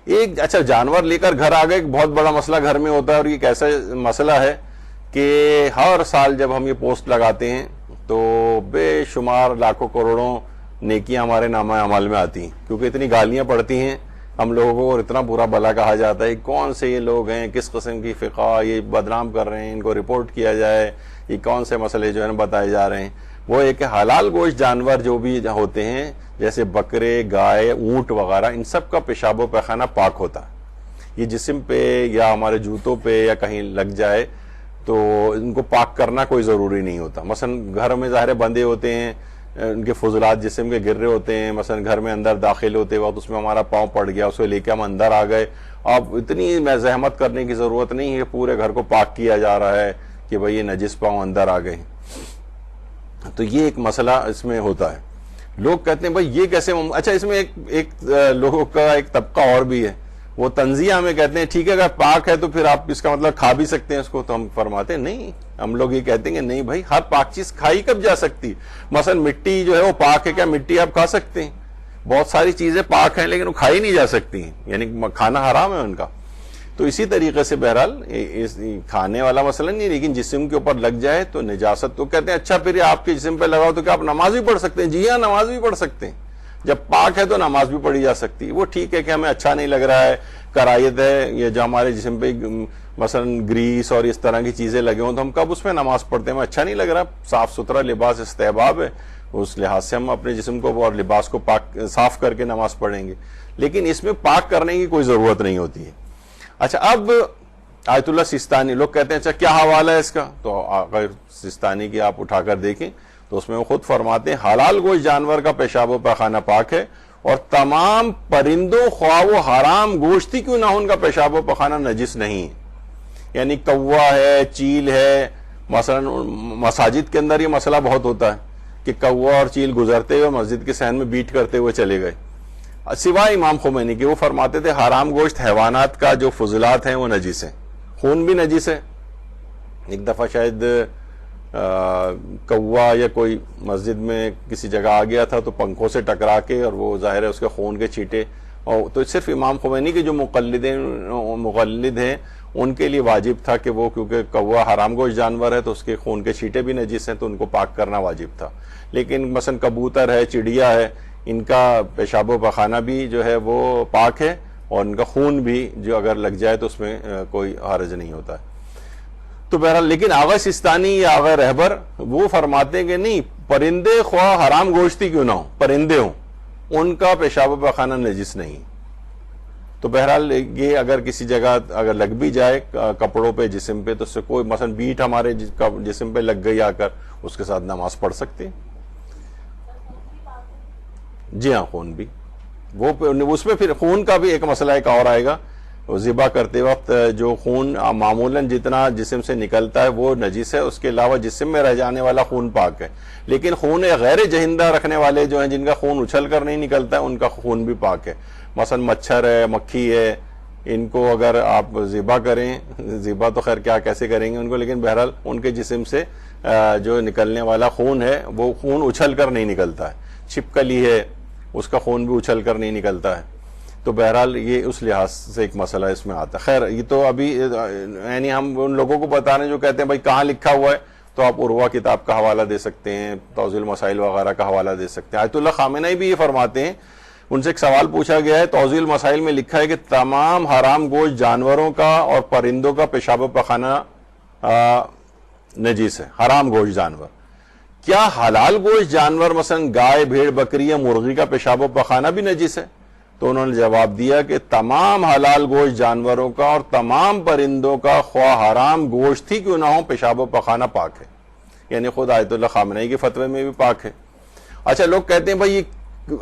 ایک اچھا جانور لے کر گھر آ گئے، ایک بہت بڑا مسئلہ گھر میں ہوتا ہے، اور یہ ایک ایسا مسئلہ ہے کہ ہر سال جب ہم یہ پوسٹ لگاتے ہیں تو بے شمار لاکھوں کروڑوں نیکیاں ہمارے نامہ اعمال میں آتی ہیں، کیونکہ اتنی گالیاں پڑتی ہیں ہم لوگوں کو اور اتنا برا بلا کہا جاتا ہے کون سے یہ لوگ ہیں، کس قسم کی فقہ یہ بدنام کر رہے ہیں، ان کو رپورٹ کیا جائے، یہ کون سے مسئلے جو ہیں بتائے جا رہے ہیں۔ وہ ایک حلال گوشت جانور جو بھی ہوتے ہیں جیسے بکرے، گائے، اونٹ وغیرہ، ان سب کا پیشاب و پیخانہ پاک ہوتا ہے۔ یہ جسم پہ یا ہمارے جوتوں پہ یا کہیں لگ جائے تو ان کو پاک کرنا کوئی ضروری نہیں ہوتا۔ مثلا گھر میں ظاہر بندے ہوتے ہیں، ان کے فضلات جسم کے گر رہے ہوتے ہیں، مثلا گھر میں اندر داخل ہوتے وقت اس میں ہمارا پاؤں پڑ گیا، اسے لے کے ہم اندر آ گئے، اب اتنی زحمت کرنے کی ضرورت نہیں ہے، پورے گھر کو پاک کیا جا رہا ہے کہ بھئی یہ نجس پاؤں اندر آ گئے۔ تو یہ ایک مسئلہ اس میں ہوتا ہے۔ لوگ کہتے ہیں بھئی یہ کیسے اچھا اس میں ایک لوگوں کا ایک طبقہ اور بھی ہے، وہ تنزیہ ہمیں کہتے ہیں ٹھیک ہے اگر پاک ہے تو پھر آپ اس کا مطلب کھا بھی سکتے ہیں اس کو، تو ہم فرماتے ہیں نہیں، ہم لوگ یہ کہتے ہیں کہ نہیں بھائی، ہر پاک چیز کھائی کب جا سکتی؟ مثلا مٹی جو ہے وہ پاک ہے، کیا مٹی آپ کھا سکتے ہیں؟ بہت ساری چیزیں پاک ہیں لیکن وہ کھائی نہیں جا سکتی ہیں، یعنی کھانا حرام ہے ان کا۔ تو اسی طریقے سے بہرحال کھانے والا مسئلہ نہیں، لیکن جسم کے اوپر لگ جائے تو نجاست، تو کہتے ہیں اچھا پھر آپ کے جسم پہ لگاؤ تو کیا آپ نماز بھی پڑھ سکتے ہیں؟ جی ہاں، نماز بھی پڑھ سکتے ہیں، جب پاک ہے تو نماز بھی پڑھی جا سکتی ہے۔ وہ ٹھیک ہے کہ ہمیں اچھا نہیں لگ رہا ہے، کرائیت ہے، یہ جو ہمارے جسم پہ مثلا گریس اور اس طرح کی چیزیں لگے ہوں تو ہم کب اس میں نماز پڑھتے ہیں؟ ہمیں اچھا نہیں لگ رہا، صاف ستھرا لباس استحباب ہے، اس لحاظ سے ہم اپنے جسم کو اور لباس کو پاک صاف کر کے نماز پڑھیں گے، لیکن اس میں پاک کرنے کی کوئی ضرورت نہیں ہوتی ہے۔ اچھا اب آیت اللہ سیستانی لوگ کہتے ہیں اچھا کیا حوالہ ہے اس کا؟ تو اگر سیستانی کی آپ اٹھا کر دیکھیں تو اس میں وہ خود فرماتے ہیں حلال گوشت جانور کا پیشاب و پیخانہ پاک ہے، اور تمام پرندوں خواہ وہ حرام گوشتی کیوں نہ ہو ان کا پیشاب و پیخانہ نجس نہیں ہے۔ یعنی کوا ہے، چیل ہے، مثلا مساجد کے اندر یہ مسئلہ بہت ہوتا ہے کہ کوا اور چیل گزرتے ہوئے مسجد کے صحن میں بیٹ کرتے ہوئے چلے گئے، سوائے امام خمینی کے، وہ فرماتے تھے حرام گوشت حیوانات کا جو فضلات ہیں وہ نجس ہیں، خون بھی نجس ہے۔ ایک دفعہ شاید کوا یا کوئی مسجد میں کسی جگہ آ گیا تھا تو پنکھوں سے ٹکرا کے، اور وہ ظاہر ہے اس کے خون کے چھینٹے، اور تو صرف امام خمینی کے جو مقلد ہیں ان کے لیے واجب تھا کہ وہ، کیونکہ کوا حرام گوشت جانور ہے تو اس کے خون کے چھینٹے بھی نجس ہیں تو ان کو پاک کرنا واجب تھا۔ لیکن مثلا کبوتر ہے، چڑیا ہے، ان کا پیشاب و پخانہ بھی جو ہے وہ پاک ہے، اور ان کا خون بھی جو اگر لگ جائے تو اس میں کوئی حرج نہیں ہوتا ہے۔ تو بہرحال لیکن آغا سیستانی یا آغا رہبر وہ فرماتے ہیں کہ نہیں، پرندے خواہ حرام گوشتی کیوں نہ ہو، پرندے ہوں، ان کا پیشاب و پخانہ نجس نہیں۔ تو بہرحال یہ اگر کسی جگہ اگر لگ بھی جائے کپڑوں پہ، جسم پہ، تو اس سے کوئی مثلا بیٹ ہمارے جسم پہ لگ گئی آ کر، اس کے ساتھ نماز پڑھ سکتے ہیں۔ جی ہاں، خون بھی، وہ اس میں پھر خون کا بھی ایک مسئلہ ایک اور آئے گا، ذبح کرتے وقت جو خون معمولاً جتنا جسم سے نکلتا ہے وہ نجس ہے، اس کے علاوہ جسم میں رہ جانے والا خون پاک ہے، لیکن خون غیر جہندہ رکھنے والے جو ہیں جن کا خون اچھل کر نہیں نکلتا ہے ان کا خون بھی پاک ہے۔ مثلا مچھر ہے، مکھی ہے، ان کو اگر آپ ذبح کریں، ذبح تو خیر کیا کیسے کریں گے ان کو، لیکن بہرحال ان کے جسم سے جو نکلنے والا خون ہے وہ خون اچھل کر نہیں نکلتا ہے۔ چھپکلی ہے، اس کا خون بھی اچھل کر نہیں نکلتا ہے۔ تو بہرحال یہ اس لحاظ سے ایک مسئلہ اس میں آتا ہے۔ خیر یہ تو ابھی یعنی ہم ان لوگوں کو بتا رہے ہیں جو کہتے ہیں بھائی کہاں لکھا ہوا ہے، تو آپ عروہ کتاب کا حوالہ دے سکتے ہیں، توضیح المسائل وغیرہ کا حوالہ دے سکتے ہیں۔ آیت اللہ خامنہئی بھی یہ فرماتے ہیں، ان سے ایک سوال پوچھا گیا ہے، توضیح المسائل میں لکھا ہے کہ تمام حرام گوشت جانوروں کا اور پرندوں کا پیشاب و پخانہ نجیس ہے، حرام گوشت جانور۔ کیا حلال گوشت جانور مثلا گائے، بھیڑ، بکری یا مرغی کا پیشاب و پخانہ بھی نجیس ہے؟ تو انہوں نے جواب دیا کہ تمام حلال گوشت جانوروں کا اور تمام پرندوں کا خواہ حرام گوشت ہی کیوں نہ ہو پیشاب و پخانہ پاک ہے، یعنی خود آیت اللہ خامنہئی کے فتوے میں بھی پاک ہے۔ اچھا لوگ کہتے ہیں بھائی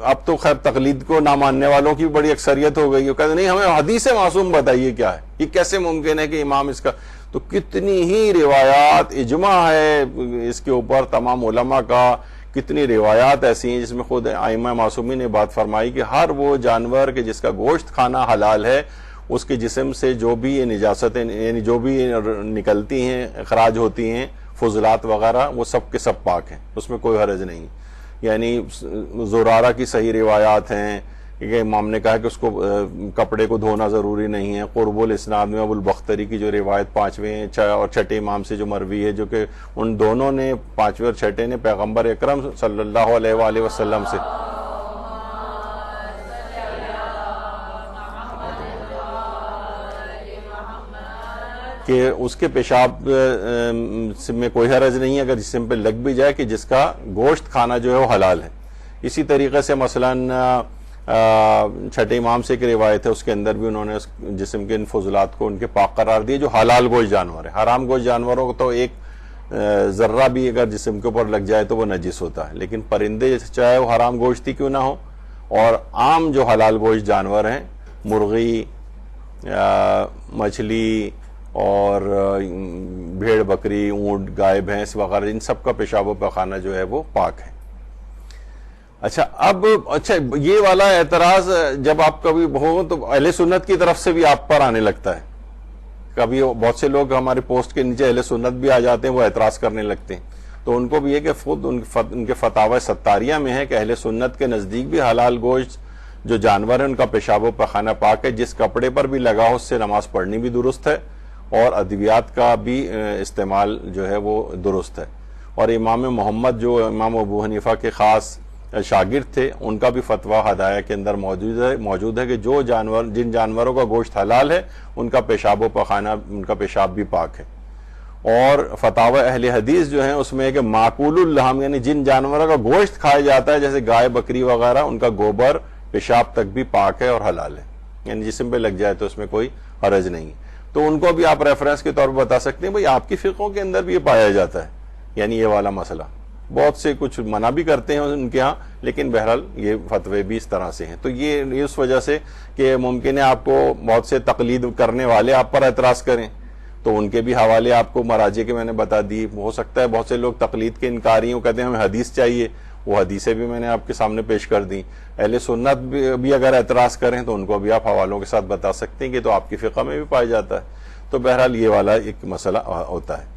اب تو خیر تقلید کو نہ ماننے والوں کی بڑی اکثریت ہو گئی، وہ کہتے ہیں نہیں ہمیں حدیث معصوم بتائیے کیا ہے، یہ کیسے ممکن ہے کہ امام اس کا، تو کتنی ہی روایات، اجماع ہے اس کے اوپر تمام علماء کا، کتنی روایات ایسی ہیں جس میں خود ائمہ معصومین نے بات فرمائی کہ ہر وہ جانور کہ جس کا گوشت کھانا حلال ہے، اس کے جسم سے جو بھی یہ نجاستیں یعنی جو بھی نکلتی ہیں، اخراج ہوتی ہیں، فضلات وغیرہ، وہ سب کے سب پاک ہیں، اس میں کوئی حرج نہیں۔ یعنی زرارہ کی صحیح روایات ہیں، کہ امام نے کہا کہ اس کو کپڑے کو دھونا ضروری نہیں ہے. قرب الاسناد میں ابو البختری کی جو روایت 5ویں اور 6ٹھے امام سے جو مروی ہے، جو کہ ان دونوں نے 5ویں اور 6ٹھے نے پیغمبر اکرم صلی اللہ علیہ وآلہ وسلم سے کہ اس کے پیشاب میں کوئی حرج نہیں ہے اگر جسم پہ لگ بھی جائے، کہ جس کا گوشت کھانا جو ہے وہ حلال ہے. اسی طریقے سے مثلاً 6ٹھے امام سے ایک روایت ہے، اس کے اندر بھی انہوں نے جسم کے ان فضلات کو ان کے پاک قرار دیے جو حلال گوشت جانور ہے. حرام گوشت جانوروں کو تو ایک ذرہ بھی اگر جسم کے اوپر لگ جائے تو وہ نجس ہوتا ہے، لیکن پرندے چاہے وہ حرام گوشتی کیوں نہ ہو، اور عام جو حلال گوشت جانور ہیں، مرغی، مچھلی اور بھیڑ بکری، اونٹ، گائے، بھینس وغیرہ، ان سب کا پیشاب و پخانہ جو ہے وہ پاک ہے. اچھا یہ والا اعتراض جب آپ کبھی ہو تو اہل سنت کی طرف سے بھی آپ پر آنے لگتا ہے. کبھی بہت سے لوگ ہمارے پوسٹ کے نیچے اہل سنت بھی آ جاتے ہیں، وہ اعتراض کرنے لگتے ہیں. تو ان کو بھی یہ کہ خود ان کے فتاوی ستاریہ میں ہے کہ اہل سنت کے نزدیک بھی حلال گوشت جو جانور ہیں ان کا پیشاب و پخانہ پاک ہے. جس کپڑے پر بھی لگا ہو اس سے نماز پڑھنی بھی درست ہے، اور ادویات کا بھی استعمال جو ہے وہ درست ہے. اور امام محمد جو امام ابو حنیفہ کے خاص شاگرد تھے، ان کا بھی فتویٰ ہدایہ کے اندر موجود ہے کہ جن جانوروں کا گوشت حلال ہے ان کا پیشاب و پخانہ، ان کا پیشاب بھی پاک ہے. اور فتاوی اہل حدیث جو ہیں اس میں ہے کہ معقول اللحم، یعنی جن جانوروں کا گوشت کھایا جاتا ہے جیسے گائے، بکری وغیرہ، ان کا گوبر، پیشاب تک بھی پاک ہے اور حلال ہے، یعنی جسم پہ لگ جائے تو اس میں کوئی حرج نہیں ہے. تو ان کو بھی آپ ریفرنس کے طور پر بتا سکتے ہیں بھئی آپ کی فقہوں کے اندر بھی یہ پایا جاتا ہے، یعنی یہ والا مسئلہ. بہت سے کچھ منع بھی کرتے ہیں ان کے ہاں، لیکن بہرحال یہ فتوے بھی اس طرح سے ہیں. تو یہ اس وجہ سے کہ ممکن ہے آپ کو بہت سے تقلید کرنے والے آپ پر اعتراض کریں، تو ان کے بھی حوالے آپ کو مراجع کے میں نے بتا دی. ہو سکتا ہے بہت سے لوگ تقلید کے انکاری ہوں، کہتے ہیں ہمیں حدیث چاہیے، وہ حدیثیں بھی میں نے آپ کے سامنے پیش کر دی. اہل سنت بھی اگر اعتراض کریں تو ان کو بھی آپ حوالوں کے ساتھ بتا سکتے ہیں کہ تو آپ کی فقہ میں بھی پایا جاتا ہے. تو بہرحال یہ والا ایک مسئلہ ہوتا ہے.